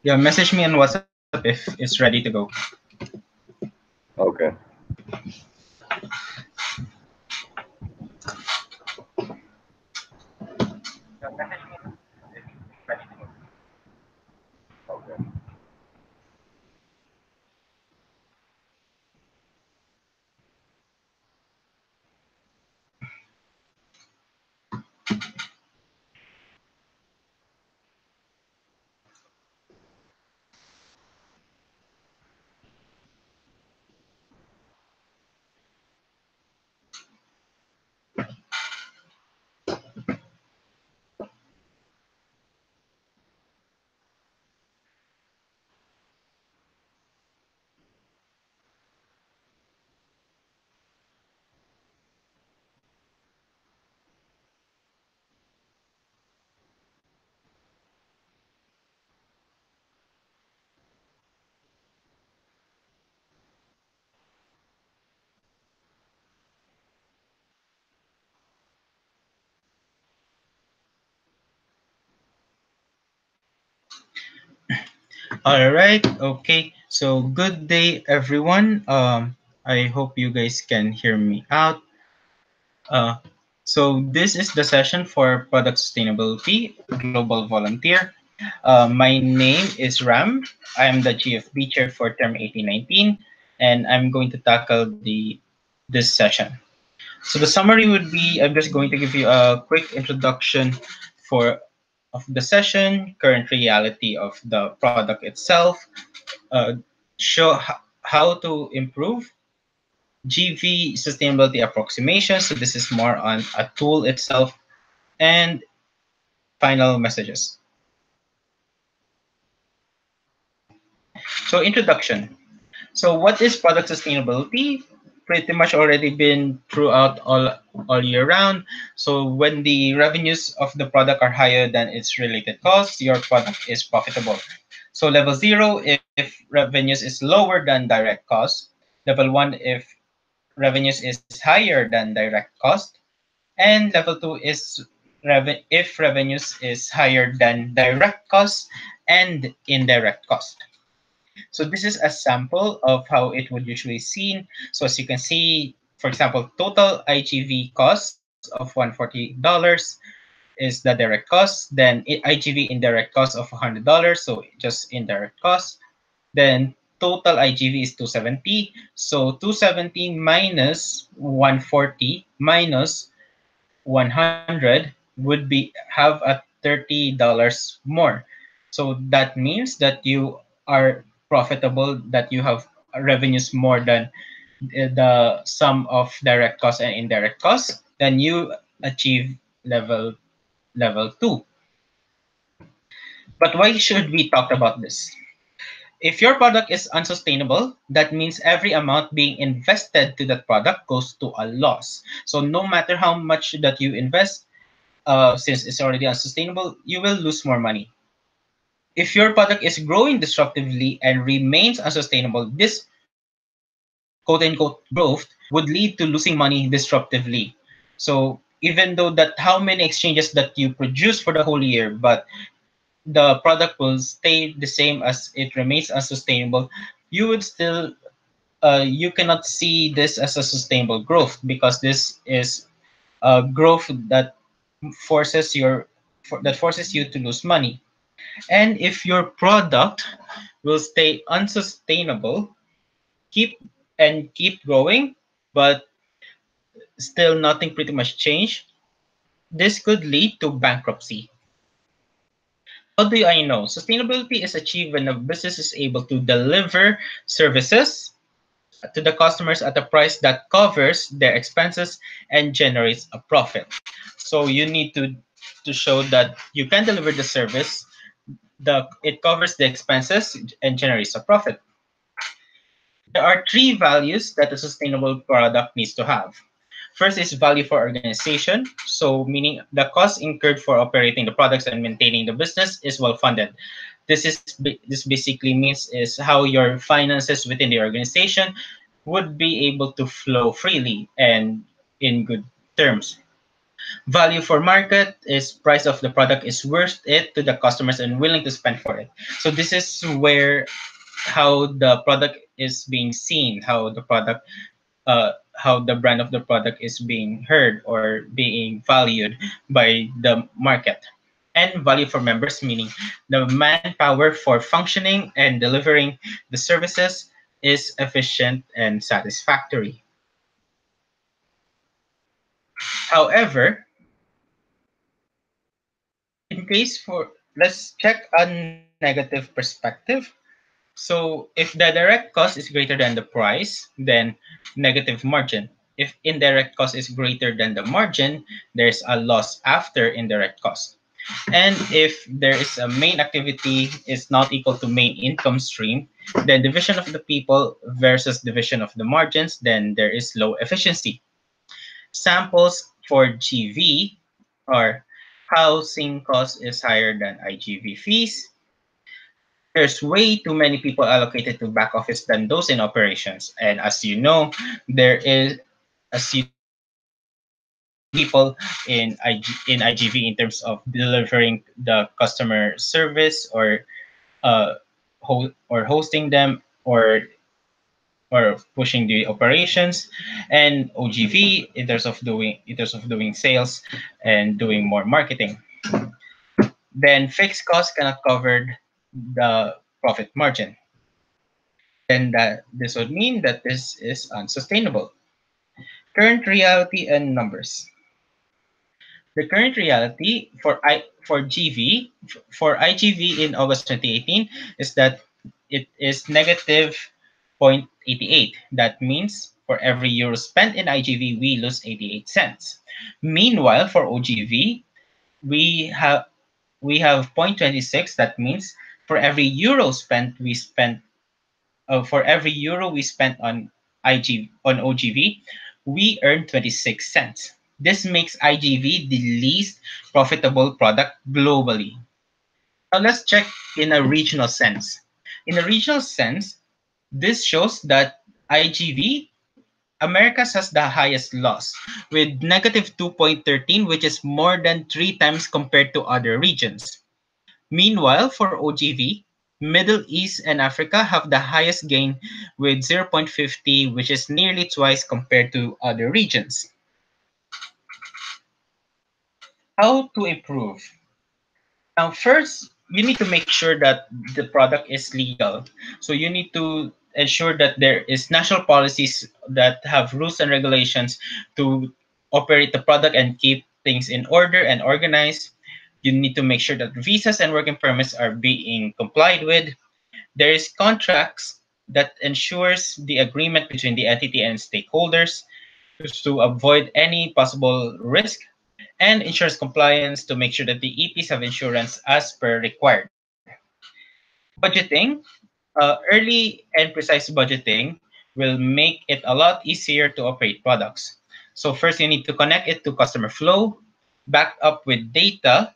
Yeah, message me on WhatsApp if it's ready to go. Okay. Okay. All right. Okay. So good day, everyone. I hope you guys can hear me out. Uh, so this is the session for product sustainability, global volunteer. My name is Ram. I am the GFB chair for term 1819, and I'm going to tackle this session. So the summary would be I'm just going to give you a quick introduction for of the session, current reality of the product itself, uh, show how to improve GV sustainability approximation. So this is more on a tool itself and final messages. So introduction. So what is product sustainability? Pretty much already been throughout all year round. So when the revenues of the product are higher than its related costs, your product is profitable. So level zero if revenues is lower than direct cost. Level one if revenues is higher than direct cost. And level two is if revenues is higher than direct cost and indirect cost. So this is a sample of how it would usually seen. So as you can see, for example, total IGV cost of $140 is the direct cost. Then IGV indirect cost of $100, so just indirect cost. Then total IGV is 270. So 270 minus 140 minus 100 would be have a $30 more. So that means that you are profitable, that you have revenues more than the sum of direct costs and indirect costs, then you achieve level 2. But why should we talk about this? If your product is unsustainable, that means every amount being invested to that product goes to a loss. So no matter how much that you invest, since it's already unsustainable, you will lose more money. If your product is growing disruptively and remains unsustainable, this quote unquote growth would lead to losing money disruptively. So even though that how many exchanges that you produce for the whole year, but the product will stay the same as it remains unsustainable, you would still you cannot see this as a sustainable growth because this is a growth that forces you to lose money. And if your product will stay unsustainable, keep keep growing, but still nothing pretty much changed, this could lead to bankruptcy. How do I know? Sustainability is achieved when a business is able to deliver services to the customers at a price that covers their expenses and generates a profit. So you need to show that you can deliver the service, it covers the expenses and generates a profit. There are three values that a sustainable product needs to have. First is value for organization, so meaning the cost incurred for operating the products and maintaining the business is well funded. This basically means is how your finances within the organization would be able to flow freely and in good terms. Value for market is price of the product is worth it to the customers and willing to spend for it. So this is where how the product is being seen, how the brand of the product is being heard or being valued by the market. And value for members, meaning the manpower for functioning and delivering the services is efficient and satisfactory. However, in case for let's check a negative perspective. So if the direct cost is greater than the price, then negative margin. If indirect cost is greater than the margin, there's a loss after indirect cost. And if there is a main activity is not equal to main income stream, then division of the people versus division of the margins, then there is low efficiency. Samples for GV are housing cost is higher than IGV fees. There's way too many people allocated to back office than those in operations. And as you know, as you know, there is too many people in IGV in terms of delivering the customer service uh, or hosting them or pushing the operations, and OGV in terms of doing sales and doing more marketing. Then fixed costs cannot cover the profit margin. Then that this would mean that this is unsustainable. Current reality and numbers. The current reality for GV for IGV in August 2018 is that it is negative 0.88. That means for every euro spent in IGV, we lose 88 cents. Meanwhile, for OGV, we have we have 0.26. That means for every euro spent, for every euro we spent on OGV, we earn 26 cents. This makes IGV the least profitable product globally. Now let's check in a regional sense. In a regional sense, this shows that IGV Americas has the highest loss with negative 2.13, which is more than 3 times compared to other regions. Meanwhile, for OGV, Middle East and Africa have the highest gain with 0.50, which is nearly twice compared to other regions. How to improve? Now, first, you need to make sure that the product is legal. So you need to ensure that there is national policies that have rules and regulations to operate the product and keep things in order and organized. You need to make sure that visas and working permits are being complied with. There is contracts that ensures the agreement between the entity and stakeholders to avoid any possible risk, and insurance compliance to make sure that the EPs have insurance as per required. Budgeting, early and precise budgeting will make it a lot easier to operate products. So first you need to connect it to customer flow, backed up with data,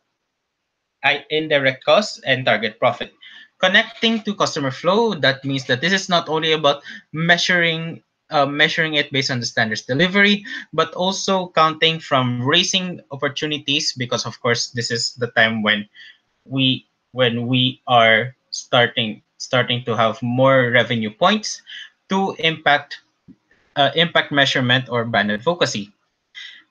indirect costs, and target profit. Connecting to customer flow, that means that this is not only about measuring it based on the standards delivery, but also counting from raising opportunities, because of course this is the time when we are starting to have more revenue points to impact measurement or brand advocacy.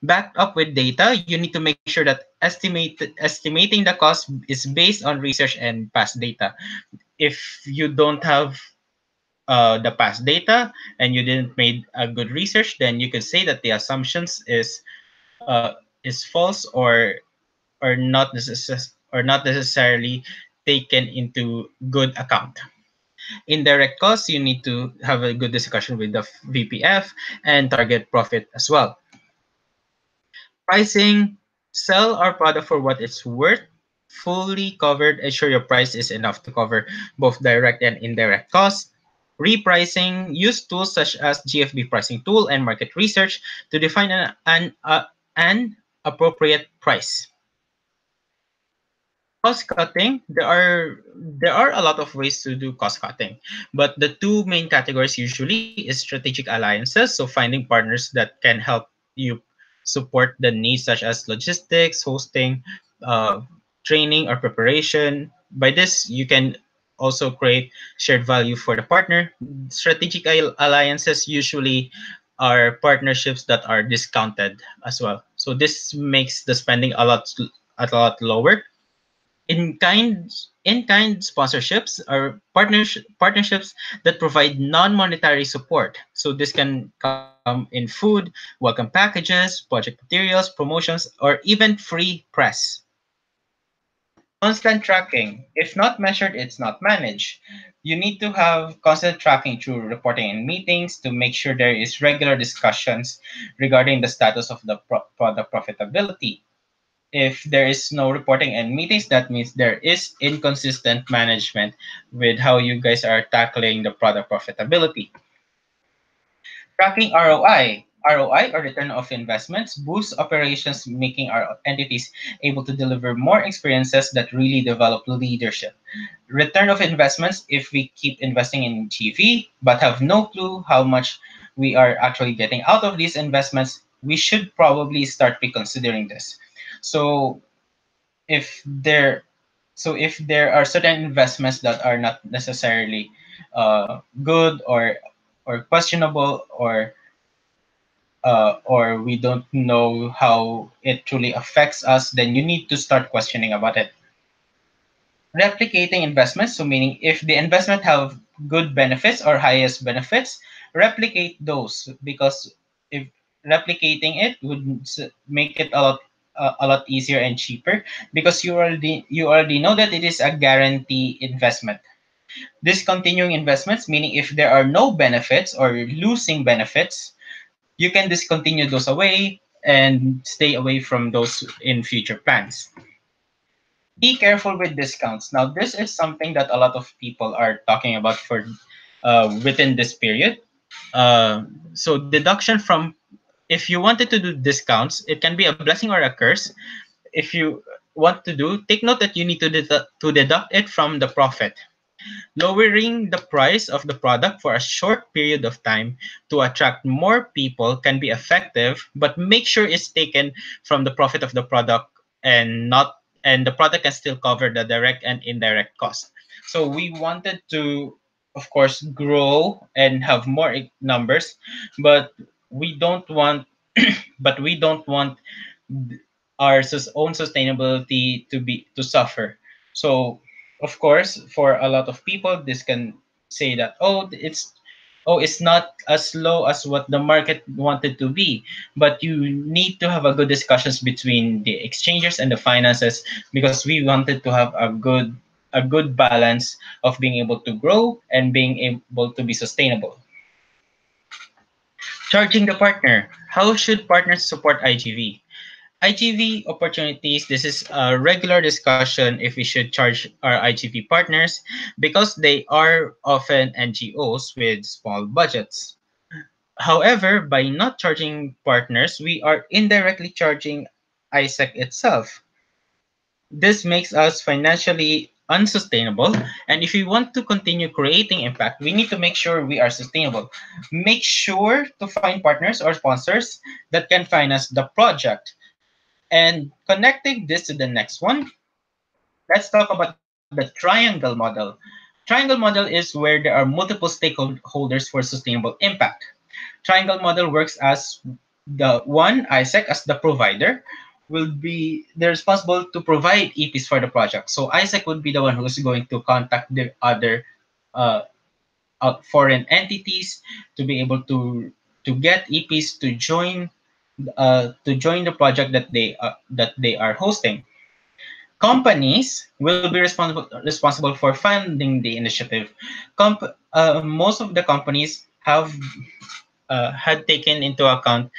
Backed up with data, you need to make sure that estimating the cost is based on research and past data. If you don't have the past data and you didn't make a good research, then you could say that the assumptions is false or not necessarily taken into good account. Indirect costs, you need to have a good discussion with the VPF and target profit as well. Pricing, sell our product for what it's worth, fully covered, ensure your price is enough to cover both direct and indirect costs. Repricing, use tools such as GFB pricing tool and market research to define an appropriate price. Cost cutting, there are a lot of ways to do cost cutting, but the two main categories usually is strategic alliances, so finding partners that can help you support the needs such as logistics, hosting, uh, training, or preparation. By this, you can also create shared value for the partner. Strategic alliances usually are partnerships that are discounted as well. So this makes the spending a lot lower. In kind sponsorships are partnerships that provide non-monetary support. So this can come in food, welcome packages, project materials, promotions, or even free press. Constant tracking. If not measured, it's not managed. You need to have constant tracking through reporting in meetings to make sure there is regular discussions regarding the status of the product profitability. If there is no reporting and meetings, that means there is inconsistent management with how you guys are tackling the product profitability. Tracking ROI. ROI, or return of investments, boosts operations, making our entities able to deliver more experiences that really develop leadership. Return of investments, if we keep investing in TV but have no clue how much we are actually getting out of these investments, we should probably start reconsidering this. So if there if there are certain investments that are not necessarily good or questionable or we don't know how it truly affects us, then you need to start questioning about it. Replicating investments, so meaning if the investment have good benefits or highest benefits, replicate those, because if replicating it would make it a lot easier and cheaper, because you already know that it is a guarantee investment. Discontinuing investments, meaning if there are no benefits or losing benefits, you can discontinue those away and stay away from those in future plans. Be careful with discounts. Now, this is something that a lot of people are talking about for within this period. So deduction from, if you wanted to do discounts, it can be a blessing or a curse. If you want to do, take note that you need to deduct it from the profit. Lowering the price of the product for a short period of time to attract more people can be effective, but make sure it's taken from the profit of the product and the product can still cover the direct and indirect cost. So we wanted to, of course, grow and have more numbers, but we don't want we don't want our own sustainability to suffer. So, of course, for a lot of people, this can say that, it's not as low as what the market wanted to be. But you need to have a good discussions between the exchangers and the finances, because we wanted to have a good balance of being able to grow and being able to be sustainable. Charging the partner. How should partners support IGV? IGV opportunities, this is a regular discussion if we should charge our IGV partners, because they are often NGOs with small budgets. However, by not charging partners, we are indirectly charging AIESEC itself. This makes us financially unsustainable, and if we want to continue creating impact, we need to make sure we are sustainable. Make sure to find partners or sponsors that can finance the project. And connecting this to the next one, let's talk about the triangle model. Triangle model is where there are multiple stakeholders for sustainable impact. Triangle model works as the one, AIESEC as the provider, will be the responsible to provide EPs for the project. So AIESEC would be the one who's going to contact the other uh, foreign entities to be able to get EPs to join the project that they are hosting. Companies will be responsible for funding the initiative. Most of the companies have had taken into account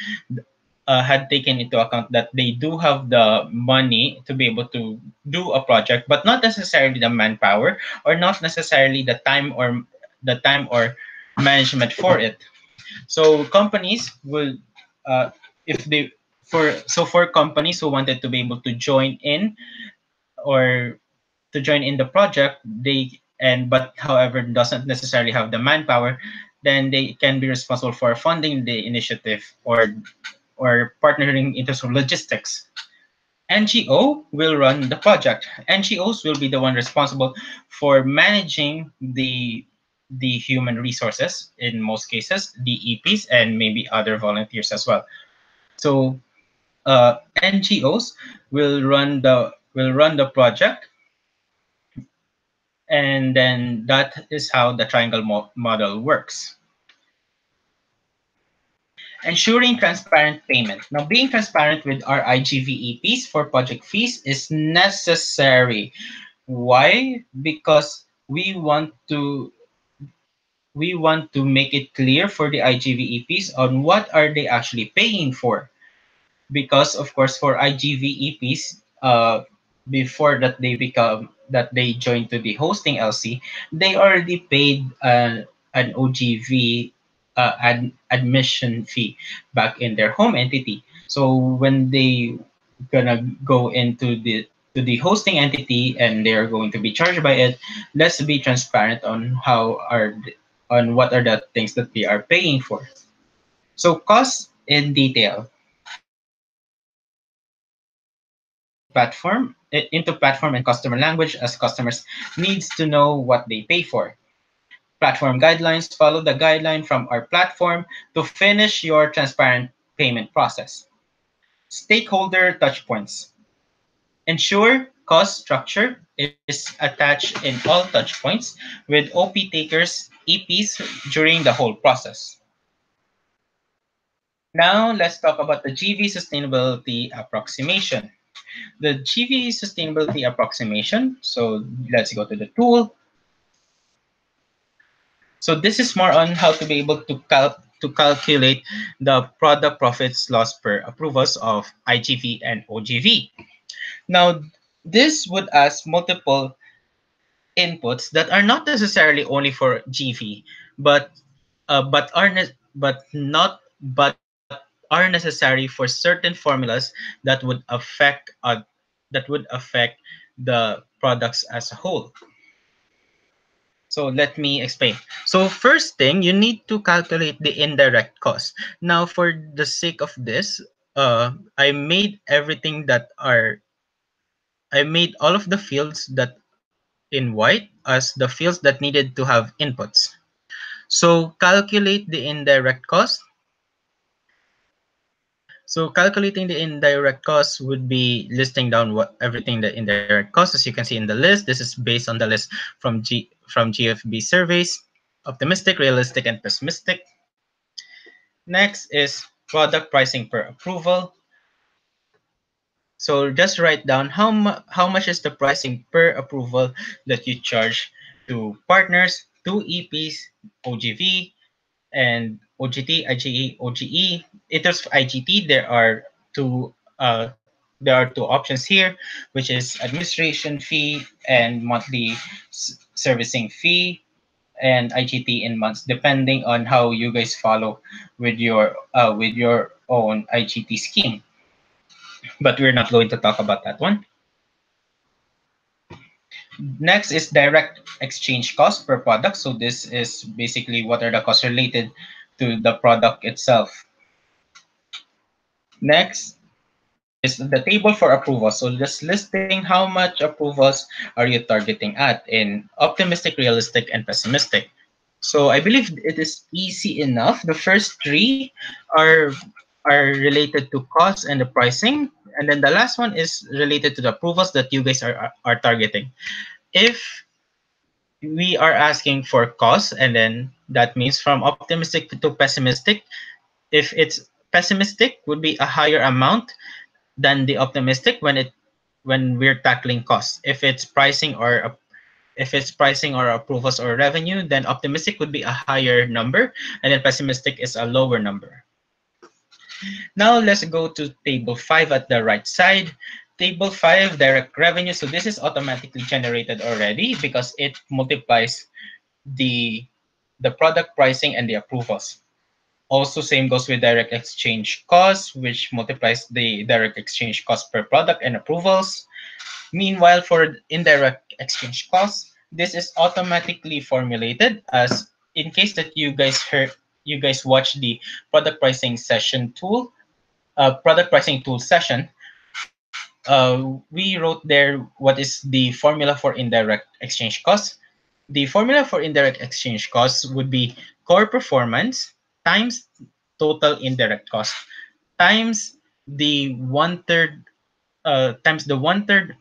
that they do have the money to be able to do a project, but not necessarily the manpower, or not necessarily the time or management for it. So companies will, if they for companies who wanted to be able to join in or to join in the project, but however doesn't necessarily have the manpower, then they can be responsible for funding the initiative, or partnering in terms of logistics. NGO will run the project. NGOs will be the one responsible for managing the human resources in most cases, the EPs and maybe other volunteers as well. So NGOs will run the project, and then that is how the triangle model works. Ensuring transparent payment. Now, being transparent with our IGVEPs for project fees is necessary. Why? Because we want to make it clear for the IGVEPs on what are they actually paying for. Because of course for IGVEPs, before that they join to the hosting LC, they already paid an OGV admission fee back in their home entity. So when they gonna go into the hosting entity and they're going to be charged by it, let's be transparent on on what are the things that they are paying for. So costs in detail. Translate into platform and customer language, as customers needs to know what they pay for. Platform guidelines. Follow the guideline from our platform to finish your transparent payment process. Stakeholder touchpoints. Ensure cost structure is attached in all touchpoints with OP takers, EPs during the whole process. Now let's talk about the GV sustainability approximation. The GV sustainability approximation. So let's go to the tool. So this is more on how to be able to calculate the product profits loss per approvals of IGV and OGV. Now, this would ask multiple inputs that are not necessarily only for GV, but are necessary for certain formulas that would affect the products as a whole. So let me explain. So first thing, you need to calculate the indirect cost. Now, for the sake of this, I made all of the fields that in white as the fields that needed to have inputs. So calculate the indirect cost. So calculating the indirect cost would be listing down what everything the indirect cost. As you can see in the list, this is based on the list from GFB surveys: optimistic, realistic, and pessimistic. Next is product pricing per approval. So just write down how much is the pricing per approval that you charge to partners, to EPs, OGV, and OGT, IGE, OGE. In terms of IGT, there are two options here, which is administration fee and monthly servicing fee, and IGT in months, depending on how you guys follow with your own IGT scheme. But we're not going to talk about that one. Next is direct exchange cost per product. So this is basically what are the costs related to the product itself. Next is the table for approval. So just listing how much approvals are you targeting at in optimistic, realistic, and pessimistic. So I believe it is easy enough. The first three are related to cost and the pricing, and then the last one is related to the approvals that you guys are targeting. If we are asking for cost, and then that means from optimistic to pessimistic. If it's pessimistic, would be a higher amount than the optimistic when we're tackling costs. If it's pricing or approvals or revenue, then optimistic would be a higher number, and then pessimistic is a lower number. Now let's go to table 5 at the right side. Table 5, direct revenue. So this is automatically generated already because it multiplies the product pricing and the approvals. Also, same goes with direct exchange cost, which multiplies the direct exchange cost per product and approvals. Meanwhile, for indirect exchange costs, this is automatically formulated as in case that you guys watch the product pricing session tool. product pricing tool session, we wrote there what is the formula for indirect exchange costs. The formula for indirect exchange costs would be core performance times total indirect cost times the one third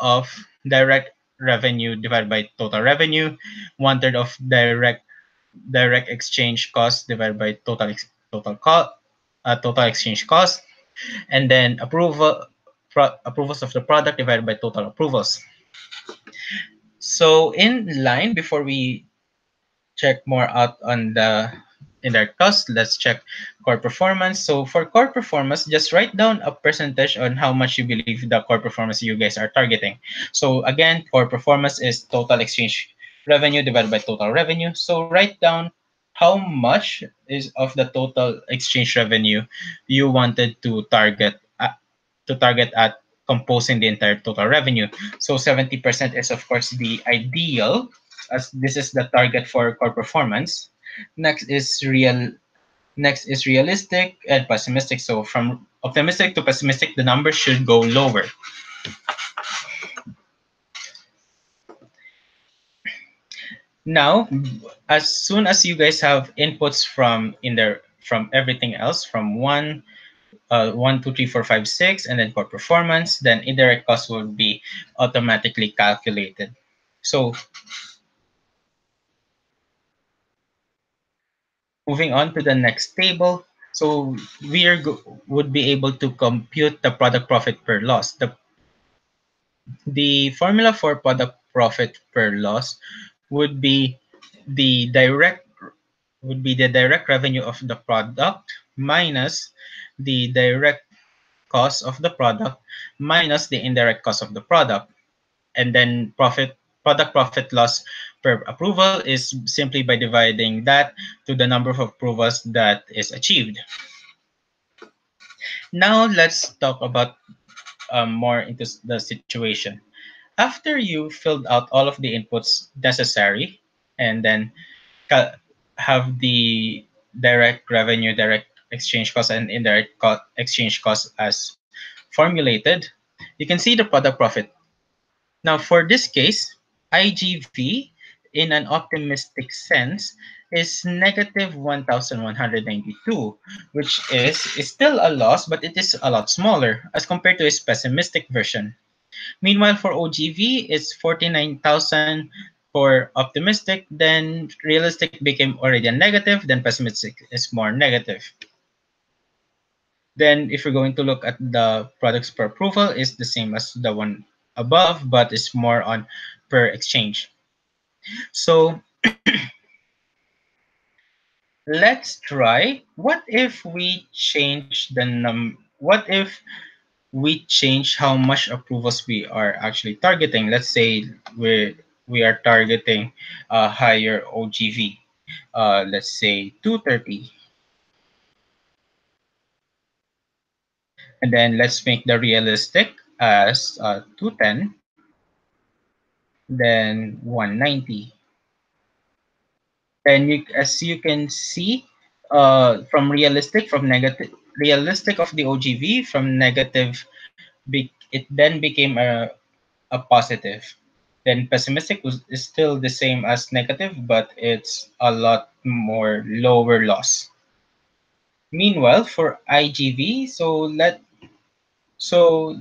of direct revenue divided by total revenue, one third of direct exchange cost divided by total exchange cost, and then approvals of the product divided by total approvals. So in line, before we check more out on the indirect cost, let's check core performance. So for core performance, just write down a percentage on how much you believe the core performance you guys are targeting. So again, core performance is total exchange revenue divided by total revenue. So write down how much is of the total exchange revenue you wanted to target at composing the entire total revenue. So 70% is of course the ideal, as this is the target for core performance. Next is realistic and pessimistic. So from optimistic to pessimistic, the number should go lower. Now, as soon as you guys have inputs from everything else, from 1, 2, 3, 4, 5, 6, and then core performance, then indirect cost will be automatically calculated. So moving on to the next table, so would be able to compute the product profit per loss. The formula for product profit per loss would be the direct the direct revenue of the product minus the direct cost of the product minus the indirect cost of the product, and then product profit loss per approval is simply by dividing that to the number of approvals that is achieved. Now let's talk about more into the situation. After you filled out all of the inputs necessary, and then have the direct revenue, direct exchange cost, and indirect exchange cost as formulated, you can see the product profit. Now, for this case, IGV, in an optimistic sense, is negative 1,192, which is still a loss, but it is a lot smaller as compared to its pessimistic version. Meanwhile, for OGV, it's 49,000 for optimistic, then realistic became already a negative, then pessimistic is more negative. Then if we're going to look at the products per approval, is the same as the one above, but it's more on per exchange. So let's try. What if we change how much approvals we are actually targeting? Let's say we are targeting a higher OGV. Let's say 230. And then let's make the realistic as 210, then 190. And as you can see, from realistic of the OGV from negative, it then became a positive. Then pessimistic is still the same as negative, but it's a lot more lower loss. Meanwhile, for IGV, so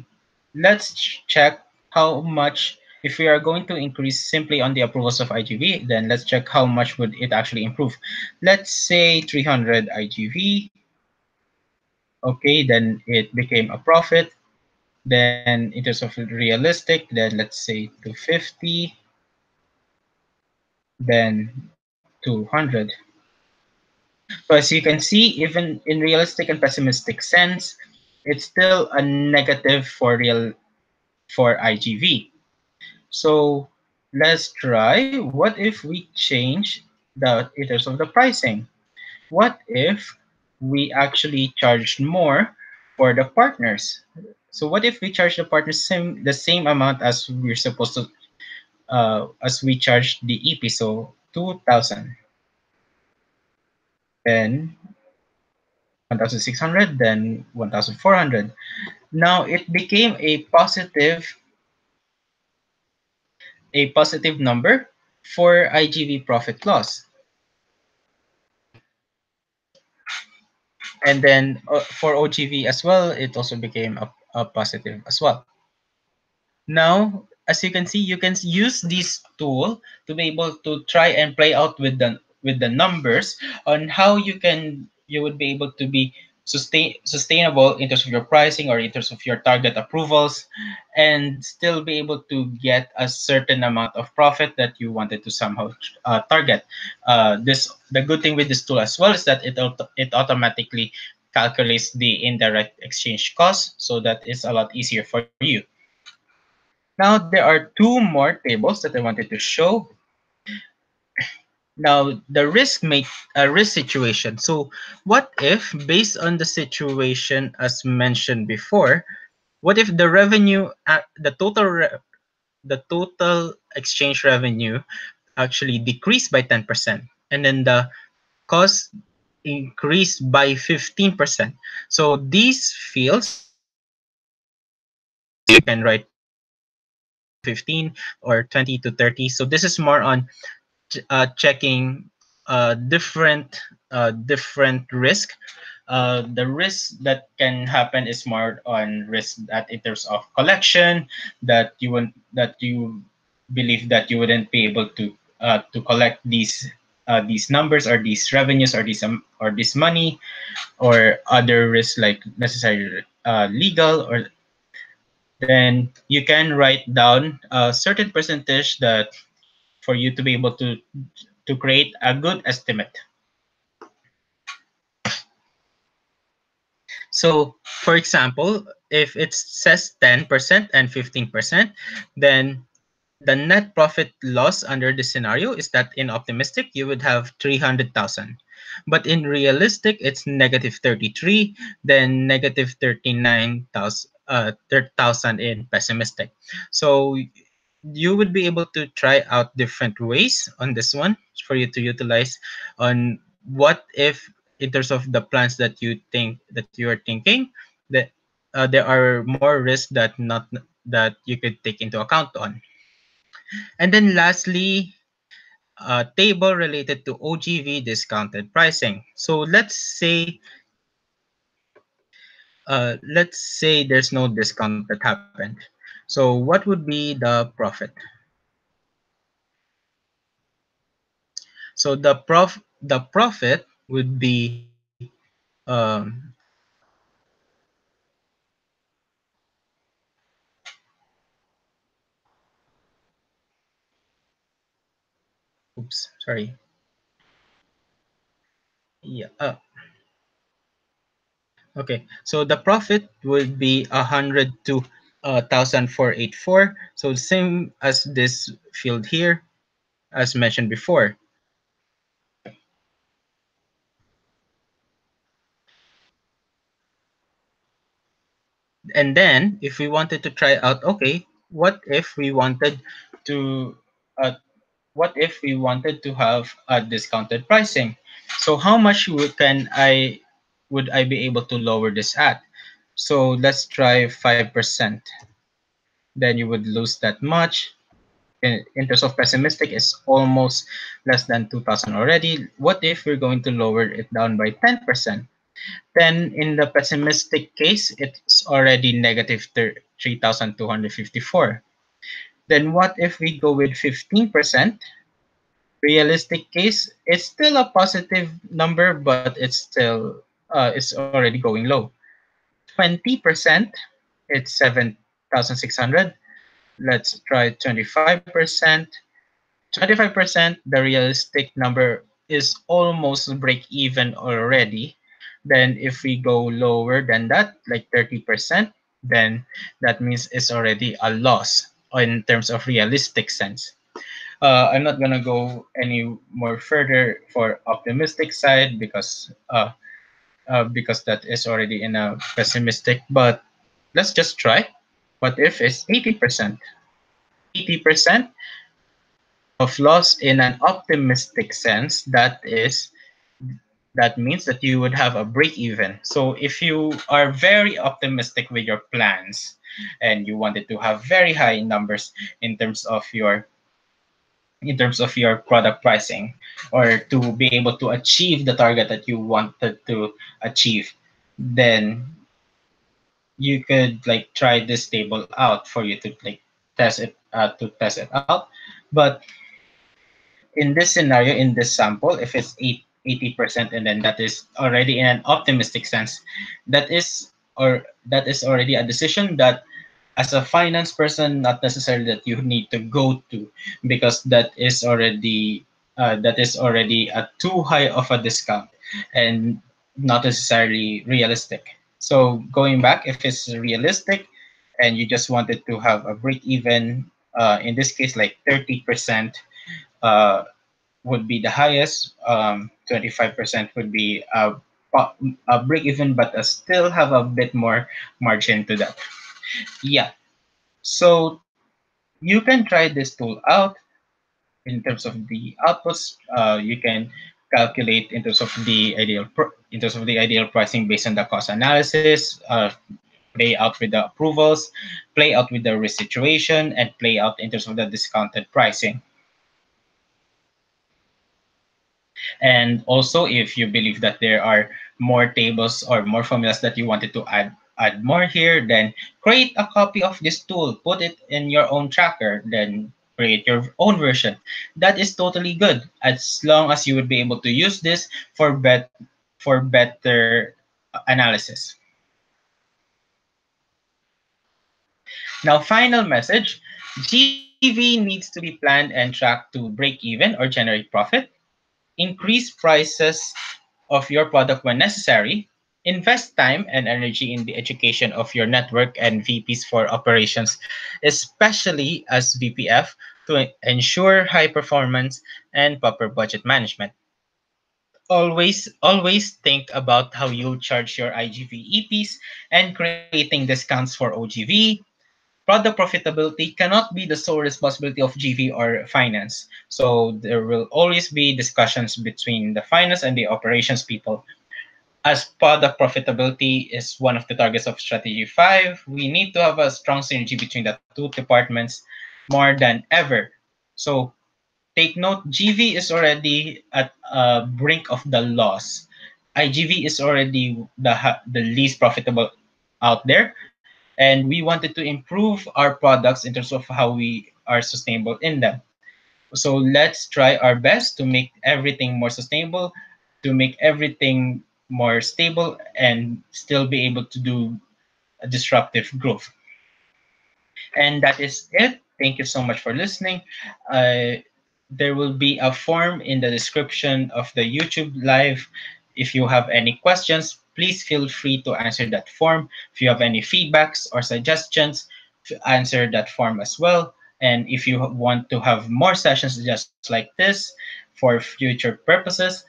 let's check how much. If we are going to increase simply on the approvals of IGV, then let's check how much would it actually improve. Let's say 300 IGV. Okay, then it became a profit. Then in terms of realistic, then let's say 250, then 200. So as you can see, even in realistic and pessimistic sense, it's still a negative for IGV. So let's try. What if we change the in terms of the pricing? What if we actually charged more for the partners? So what if we charge the partners the same amount as we're supposed to as we charge the EP? So 2,000. Then 1,600, then 1,400. Now it became a positive number for IGV profit loss. And then for OGV as well, it also became a positive as well. Now, as you can see, you can use this tool to be able to try and play out with the numbers on how you would be able to be sustainable in terms of your pricing or in terms of your target approvals, and still be able to get a certain amount of profit that you wanted to somehow target. This the good thing with this tool as well is that it automatically calculates the indirect exchange cost, so that is a lot easier for you. Now there are two more tables that I wanted to show. Now the risk situation. So what if, based on the situation as mentioned before, what if the revenue the total exchange revenue actually decreased by 10%, and then the cost increased by 15%. So these fields, you can write 15 or 20 to 30. So this is more on checking different risk. The risk that can happen is more on risk that in terms of collection, that you believe that you wouldn't be able to collect these numbers or these revenues or this money, or other risks like necessary legal. Or then you can write down a certain percentage that for you to be able to create a good estimate. So, for example, if it says 10% and 15%, then the net profit loss under this scenario is that in optimistic, you would have 300,000. But in realistic, it's negative 33, then negative 39,000 in pessimistic. So you would be able to try out different ways on this one for you to utilize on what if, in terms of the plans that you are thinking, that there are more risks that you could take into account on. And then lastly, a table related to OGV discounted pricing. So let's say there's no discount that happened. So what would be the profit? So the profit would be oops, sorry. Yeah. Okay. So the profit would be 102,484. So same as this field here, as mentioned before. And then if we wanted to try out, okay, what if we wanted to uh, have a discounted pricing? So how much would I be able to lower this at? So let's try 5%. Then you would lose that much. In terms of pessimistic, is almost less than 2,000 already. What if we're going to lower it down by 10%? Then in the pessimistic case, it's already negative 3,254. Then what if we go with 15%? Realistic case, it's still a positive number, but it's already going low. 20%, it's 7,600. Let's try 25%. 25%, the realistic number is almost break even already. Then if we go lower than that, like 30%, then that means it's already a loss in terms of realistic sense. I'm not gonna go any more further for optimistic side because that is already in a pessimistic. But let's just try. What if it's 80%? 80% of loss in an optimistic sense, that is that means that you would have a break even. So if you are very optimistic with your plans and you wanted to have very high numbers in terms of your product pricing, or to be able to achieve the target that you wanted to achieve, then you could like try this table out for you to like test it out. But in this scenario, in this sample, if it's 80%, and then that is already in an optimistic sense, that is that is already a decision that as a finance person, not necessarily that you need to go to, because that is already a too high of a discount and not necessarily realistic. So going back, if it's realistic and you just wanted to have a break even, in this case like 30%, uh, would be the highest. 25% would be a break even, but still have a bit more margin to that. Yeah. So you can try this tool out in terms of the outputs. You can calculate in terms of the ideal pricing based on the cost analysis. Play out with the approvals, play out with the risk situation, and play out in terms of the discounted pricing. And also, if you believe that there are more tables or more formulas that you wanted to add more here, then create a copy of this tool, put it in your own tracker, then create your own version. That is totally good, as long as you would be able to use this for better analysis. Now, final message: GV needs to be planned and tracked to break even or generate profit. Increase prices of your product when necessary. Invest time and energy in the education of your network and VPs for operations, especially as VPF, to ensure high performance and proper budget management. Always think about how you'll charge your IGV EPs and creating discounts for OGV. Product profitability cannot be the sole responsibility of GV or finance. So there will always be discussions between the finance and the operations people. As product profitability is one of the targets of Strategy 5, we need to have a strong synergy between the two departments more than ever. So take note, GV is already at a brink of the loss. IGV is already the least profitable out there, and we wanted to improve our products in terms of how we are sustainable in them. So let's try our best to make everything more sustainable, to make everything more stable, and still be able to do a disruptive growth. And that is it. Thank you so much for listening. There will be a form in the description of the YouTube live. If you have any questions, please feel free to answer that form. If you have any feedbacks or suggestions, answer that form as well. And if you want to have more sessions just like this for future purposes,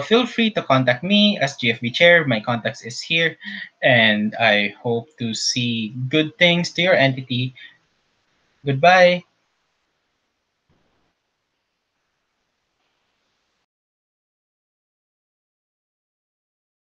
feel free to contact me as GFB Chair. My contacts is here, and I hope to see good things to your entity. Goodbye.